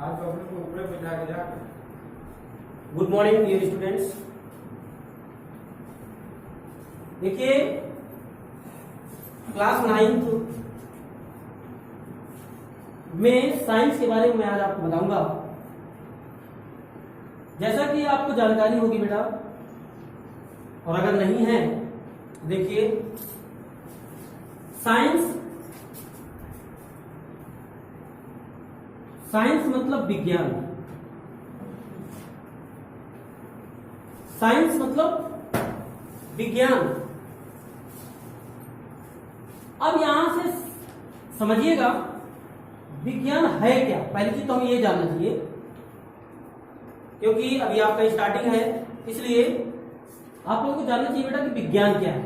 आज तो अपने को ऊपर बैठा के जा। Good morning dear students. देखिए क्लास 9 में साइंस के बारे में मैं आज आपको बताऊंगा। जैसा कि आपको जानकारी होगी बेटा, और अगर नहीं है तो देखिए साइंस मतलब विज्ञान। साइंस मतलब विज्ञान। अब यहां से समझिएगा विज्ञान है क्या। पहली चीज तो हमें ये जानना चाहिए, क्योंकि अभी आपका स्टार्टिंग है, इसलिए आप लोगों को जानना चाहिए बेटा कि विज्ञान क्या है।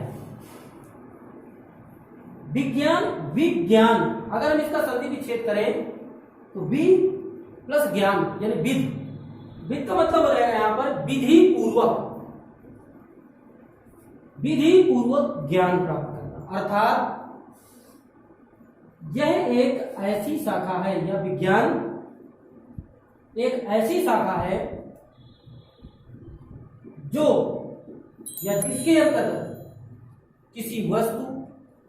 विज्ञान अगर हम इसका संधि विच्छेद करें तो वि प्लस ज्ञान यानी विद का मतलब हो जाएगा यहां पर विधि पूर्वक ज्ञान प्राप्त करना। अर्थात यह एक ऐसी शाखा है, यह विज्ञान एक ऐसी शाखा है जो या जिसके अंतर्गत किसी वस्तु,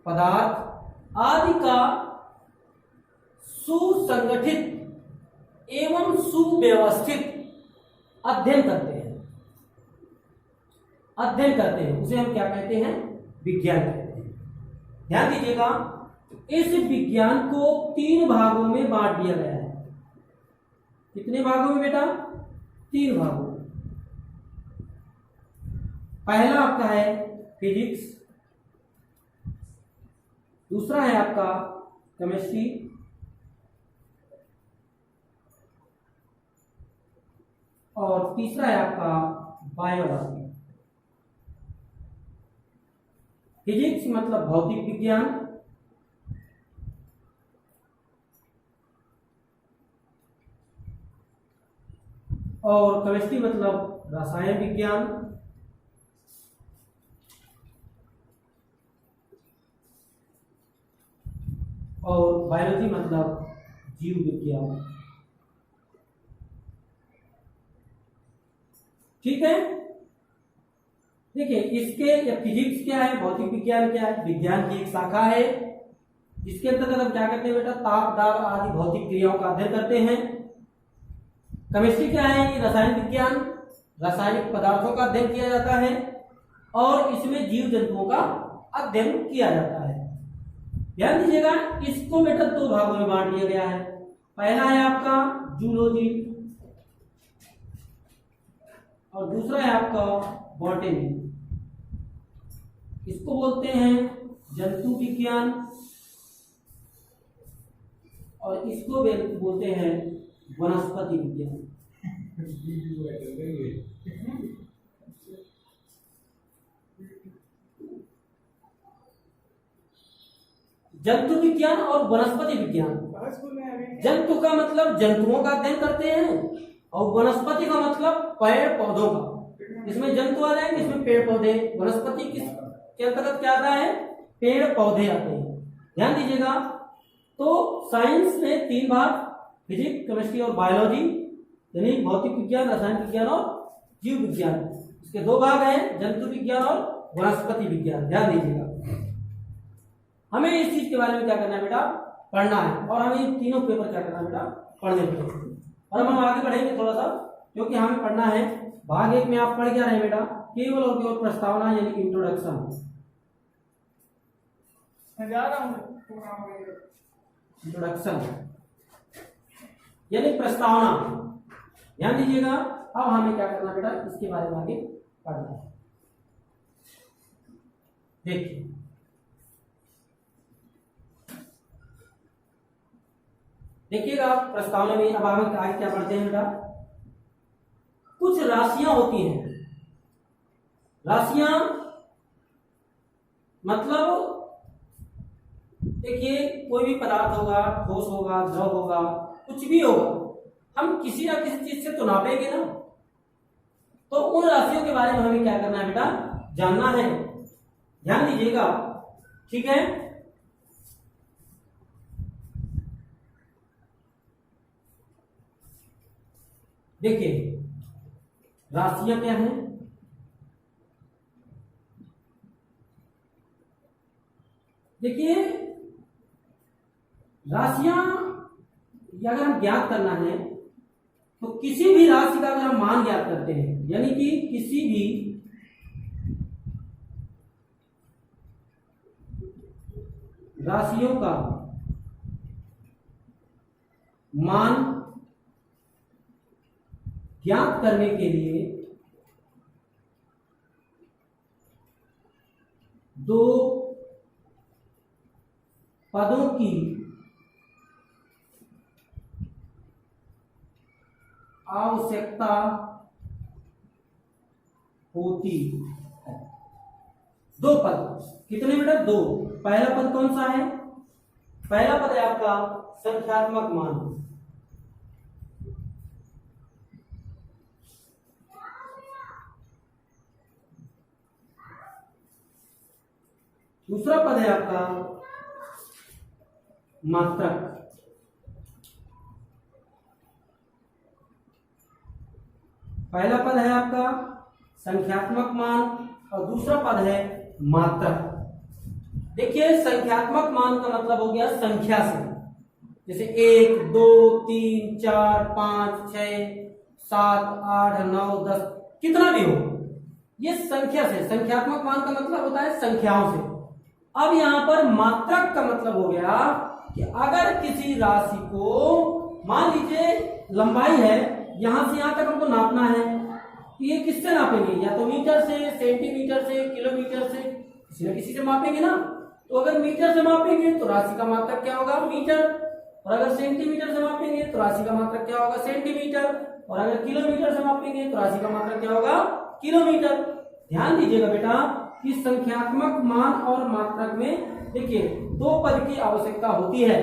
पदार्थ आदि का सुसंगठित एवं सुव्यवस्थित अध्ययन करते हैं, उसे हम क्या कहते हैं? विज्ञान कहते हैं। ध्यान दीजिएगा, इस विज्ञान को 3 भागों में बांट दिया गया है। कितने भागों में बेटा? 3 भागों में। पहला आपका है फिजिक्स, दूसरा है आपका केमिस्ट्री, और तीसरा है आपका बायोलॉजी। फिजिक्स मतलब भौतिक विज्ञान, और केमिस्ट्री मतलब रसायन विज्ञान, और बायोलॉजी मतलब जीव विज्ञान। ठीक है। देखिए इसके फिजिक्स क्या है, भौतिक विज्ञान क्या है? विज्ञान की एक शाखा है जिसके अंतर्गत हम क्या करते हैं बेटा? ताप, दाब आदि भौतिक क्रियाओं का अध्ययन करते हैं। केमिस्ट्री क्या है? ये रसायन विज्ञान, रासायनिक पदार्थों का अध्ययन किया जाता है, और इसमें जीव जंतुओं का अध्ययन किया जाता है। ध्यान दीजिएगा, इसको बेटा 2 भागों में बांट दिया गया है। पहला है आपका जूलॉजी, और दूसरा है आपका बॉटनी। इसको बोलते हैं जंतु विज्ञान, और इसको बोलते हैं वनस्पति विज्ञान। जंतु विज्ञान और वनस्पति विज्ञान। जंतु का मतलब जंतुओं का अध्ययन करते हैं, और वनस्पति का मतलब पेड़ पौधों का। इसमें जंतु आ जाएंगे, इसमें पेड़ पौधे। वनस्पति के अंतर्गत क्या आता है? पेड़ पौधे आते हैं। ध्यान दीजिएगा, तो साइंस में 3 भाग, फिजिक्स, केमिस्ट्री और बायोलॉजी, यानी भौतिक विज्ञान, रसायन विज्ञान और जीव विज्ञान। इसके 2 भाग हैं, जंतु विज्ञान और वनस्पति विज्ञान। ध्यान दीजिएगा, हमें इस चीज के बारे में क्या करना है बेटा? पढ़ना है, और हमें इन तीनों पेपर क्या करना है बेटा? पढ़ने पड़ेंगे। और हम आगे बढ़ेंगे थोड़ा सा, क्योंकि हमें पढ़ना है भाग 1 में आप पढ़ क्या रहे बेटा? केवल और केवल प्रस्तावना यानी इंट्रोडक्शन। यानी प्रस्तावना। ध्यान दीजिएगा, अब हमें क्या करना बेटा? इसके बारे में आगे पढ़ना है। देखिएगा प्रस्तावना में अब हम आगे क्या पढ़ते हैं बेटा? कुछ राशियां होती हैं। राशियां मतलब देखिए कोई भी पदार्थ होगा, ठोस होगा, द्रव होगा, कुछ भी होगा, हम किसी ना किसी चीज से तो नापेंगे ना। तो उन राशियों के बारे में हमें क्या करना है बेटा? जानना है। ध्यान दीजिएगा, ठीक है। देखिए राशियां क्या हैं, देखिए राशियां अगर हम ज्ञात करना है तो किसी भी राशि का अगर हम मान ज्ञात करते हैं, यानी कि किसी भी राशियों का मान ज्ञात करने के लिए दो पदों की आवश्यकता होती है। दो पद, कितने बेटा? दो। पहला पद कौन सा है? पहला पद है आपका संख्यात्मक मान। दूसरा पद है आपका मात्रक। पहला पद है आपका संख्यात्मक मान और दूसरा पद है मात्रक। देखिए संख्यात्मक मान का मतलब हो गया संख्या से, जैसे 1 2 3 4 5 6 7 8 9 10 कितना भी हो, ये संख्या से। संख्यात्मक मान का मतलब होता है संख्याओं से। अब यहां पर मात्रक का मतलब हो गया कि अगर किसी राशि को मान लीजिए लंबाई है, यहां से यहां तक हमको नापना है, तो ये किससे नापेंगे? या तो मीटर से, सेंटीमीटर से, किलोमीटर से, किसी न किसी से मापेंगे ना। तो अगर मीटर से मापेंगे तो राशि का मात्रक क्या होगा? मीटर। और अगर सेंटीमीटर से मापेंगे तो राशि का मात्रक क्या होगा? सेंटीमीटर। और अगर किलोमीटर से मापेंगे तो राशि का मात्रक क्या होगा? किलोमीटर। ध्यान दीजिएगा बेटा कि संख्यात्मक मान और मात्रक में देखिए दो पद की आवश्यकता होती है।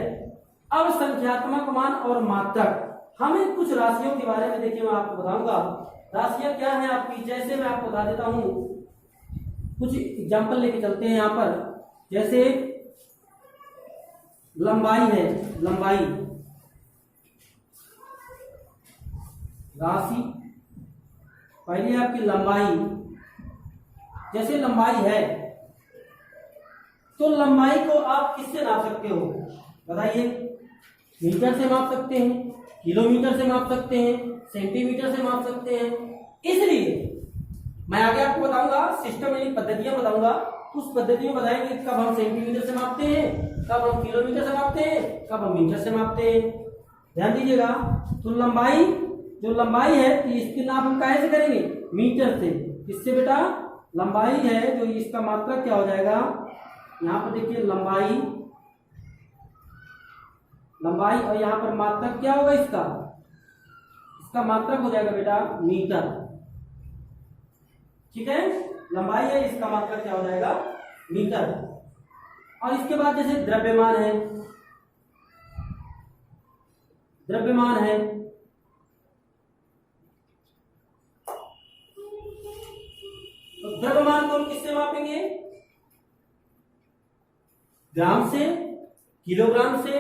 अब संख्यात्मक मान और मात्रक, हमें कुछ राशियों के बारे में देखिए मैं आपको बताऊंगा। राशियां क्या है आपकी, जैसे मैं आपको बता देता हूं, कुछ एग्जांपल लेके चलते हैं यहां पर। जैसे लंबाई है, लंबाई राशि पहले आपकी लंबाई, जैसे लंबाई है तो लंबाई को आप किससे नाप सकते हो बताइए? मीटर से माप सकते हैं, किलोमीटर से माप सकते हैं, सेंटीमीटर से माप सकते हैं। इसलिए मैं आगे आपको बताऊंगा, सिस्टम यानी पद्धतियां बताऊंगा, उस पद्धति में बताएंगे कब हम सेंटीमीटर से मापते हैं, कब हम किलोमीटर से मापते हैं, कब हम मीटर से मापते हैं। ध्यान दीजिएगा। तो लंबाई, जो लंबाई है तो इसकी नाप हम कैसे करेंगे? मीटर से। किससे बेटा? लंबाई है जो इसका मात्रक क्या हो जाएगा? यहां पर देखिए लंबाई, लंबाई और यहां पर मात्रक क्या होगा इसका? इसका मात्रक हो जाएगा बेटा मीटर। ठीक है, लंबाई है, इसका मात्रक क्या हो जाएगा? मीटर। और इसके बाद जैसे द्रव्यमान है, द्रव्यमान है तो द्रव्यमान को हम किससे मापेंगे? ग्राम से, किलोग्राम से,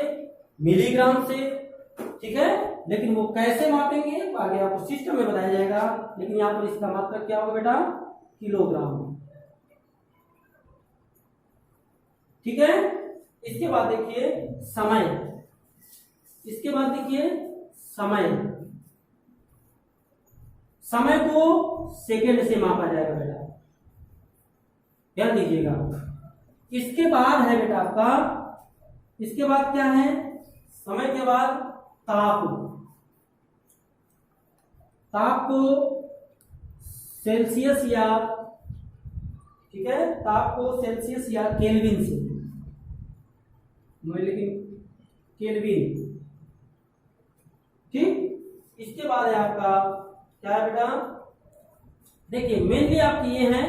मिलीग्राम से। ठीक है, लेकिन वो कैसे मापेंगे आगे आपको सिस्टम में बताया जाएगा। लेकिन यहां पर इसका मात्रक क्या होगा बेटा? किलोग्राम। ठीक है, इसके बाद देखिए समय, इसके बाद देखिए समय, समय को सेकंड से मापा जाएगा बेटा, ध्यान दीजिएगा। इसके बाद है बेटा आपका, इसके बाद क्या है? समय के बाद ताप, ताप को सेल्सियस या, ठीक है, ताप को सेल्सियस या केल्विन से, लेकिन केल्विन। ठीक, इसके बाद है आपका क्या है बेटा? देखिए मेनली आपकी ये है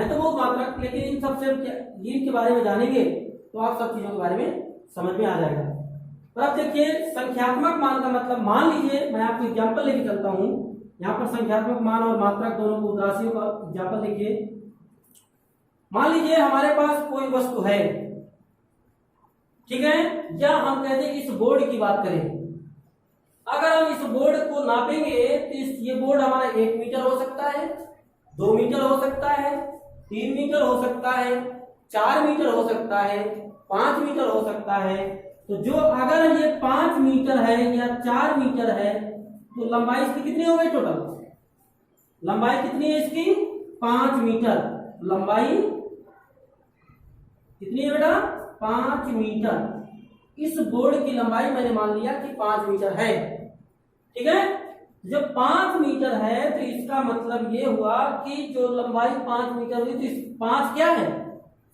तो बहुत मात्रक, लेकिन इन सबसे इनके बारे में जानेंगे तो आप सब चीजों के बारे में समझ में आ जाएगा। और अब देखिए संख्यात्मक मान का मतलब, मान लीजिए मैं आपको एग्जांपल लेके चलता हूं। यहाँ पर संख्यात्मक मान और मात्रक दोनों को राशियों का एग्जांपल देखिए। मान लीजिए हमारे पास कोई वस्तु है, ठीक है, या हम कहते हैं इस बोर्ड की बात करें। अगर हम इस बोर्ड को नापेंगे तो ये बोर्ड हमारा 1 मीटर हो सकता है, 2 मीटर हो सकता है, 3 मीटर हो सकता है, 4 मीटर हो सकता है, 5 मीटर हो सकता है। तो जो अगर ये 5 मीटर है या 4 मीटर है तो लंबाई इसकी कितनी हो गई टोटल? लंबाई कितनी है इसकी? 5 मीटर। लंबाई कितनी है बेटा? 5 मीटर। इस बोर्ड की लंबाई मैंने मान लिया कि 5 मीटर है, ठीक है। जब 5 मीटर है तो इसका मतलब ये हुआ कि जो लंबाई 5 मीटर हुई तो 5 क्या है?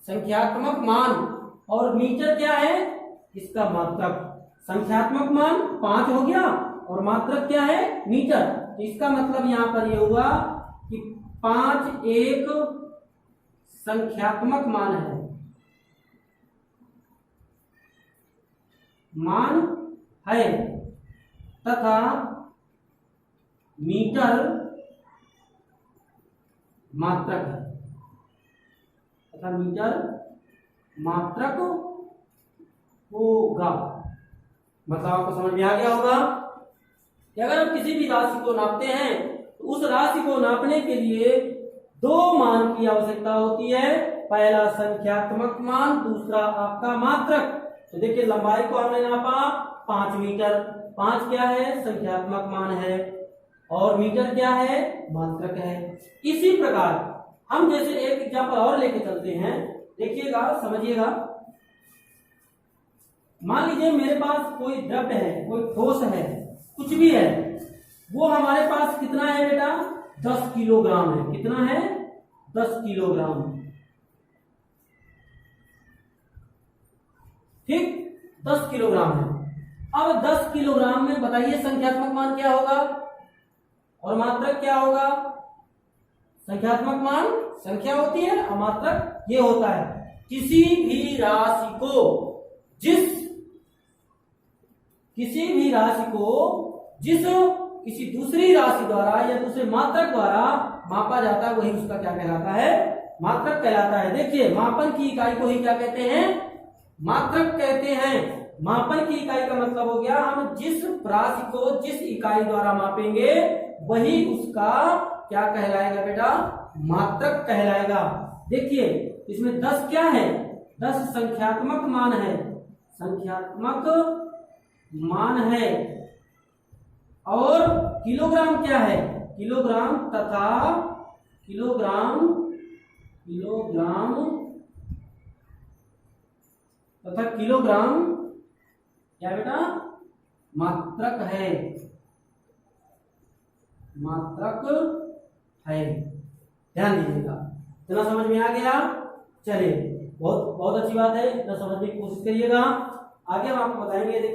संख्यात्मक मान, और मीटर क्या है? इसका मात्रक। संख्यात्मक मान 5 हो गया और मात्रक क्या है? मीटर। तो इसका मतलब यहां पर ये हुआ कि 5 एक संख्यात्मक मान है, मान है, तथा मीटर मात्रक है, तथा मीटर मात्रक होगा। मतलब आपको समझ में आ गया होगा कि अगर हम किसी भी राशि को नापते हैं तो उस राशि को नापने के लिए 2 मान की आवश्यकता होती है। पहला संख्यात्मक मान, दूसरा आपका मात्रक। तो देखिए लंबाई को हमने नापा 5 मीटर। 5 क्या है? संख्यात्मक मान है, और मीटर क्या है? मात्रक है। इसी प्रकार हम जैसे एक एग्जांपल और लेके चलते हैं, देखिएगा, समझिएगा। मान लीजिए मेरे पास कोई द्रव्य है, कोई ठोस है, कुछ भी है, वो हमारे पास कितना है बेटा? 10 किलोग्राम है। कितना है? 10 किलोग्राम। ठीक, 10 किलोग्राम है। अब 10 किलोग्राम में बताइए संख्यात्मक मान क्या होगा और मात्रक क्या होगा? संख्यात्मक मान संख्या होती है और मात्रक ये होता है। किसी भी राशि को जिस किसी दूसरी राशि द्वारा या दूसरे मात्रक द्वारा मापा जाता है वही उसका क्या कहलाता है? मात्रक कहलाता है। देखिए मापन की इकाई को ही क्या कहते हैं? मात्रक कहते हैं। मापन की इकाई का मतलब हो गया हम जिस राशि को जिस इकाई द्वारा मापेंगे वही उसका क्या कहलाएगा बेटा? मात्रक कहलाएगा। देखिए इसमें 10 क्या है? 10 संख्यात्मक मान है, संख्यात्मक मान है। और किलोग्राम क्या है? किलोग्राम तथा किलोग्राम क्या बेटा? मात्रक है, मात्रक है। ध्यान दीजिएगा। इतना समझ में आ गया? चलिए, बहुत बहुत अच्छी बात है। इतना समझने की कोशिश करिएगा। आगे हम आपको बताएंगे।